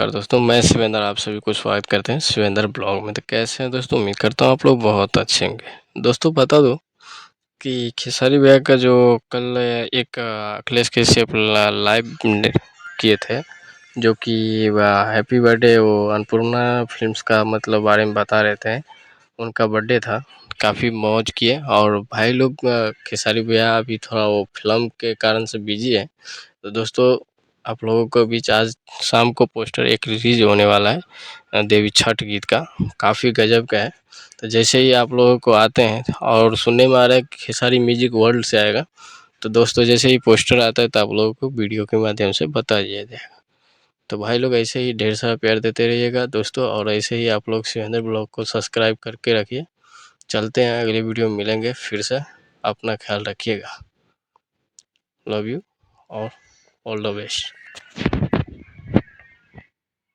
नमस्कार दोस्तों, मैं शिवेंद्र आप सभी को स्वागत करते हैं शिवेंद्र ब्लॉग में। तो कैसे हैं दोस्तों? उम्मीद करता हूँ आप लोग बहुत अच्छे होंगे। दोस्तों बता दूं कि खेसारी भैया का जो कल एक अखिलेश कश्यप लाइव किए थे, जो कि हैप्पी बर्थडे वो अन्नपूर्णा फिल्म्स का मतलब बारे में बता रहे थे। उनका बर्थडे था, काफ़ी मौज किए। और भाई लोग खेसारी भैया अभी थोड़ा वो फिल्म के कारण से बिजी है। तो दोस्तों आप लोगों को बीच आज शाम को पोस्टर एक रिलीज होने वाला है देवी छठ गीत का, काफ़ी गजब का है। तो जैसे ही आप लोगों को आते हैं और सुनने में आ रहा है कि खेसारी म्यूजिक वर्ल्ड से आएगा, तो दोस्तों जैसे ही पोस्टर आता है तो आप लोगों को वीडियो के माध्यम से बता दिया जाएगा। तो भाई लोग ऐसे ही ढेर सारा प्यार देते रहिएगा दोस्तों, और ऐसे ही आप लोग शिवेंद्र ब्लॉग को सब्सक्राइब करके रखिए। चलते हैं, अगले वीडियो में मिलेंगे फिर से। अपना ख्याल रखिएगा। लव यू और ऑल द बेस्ट।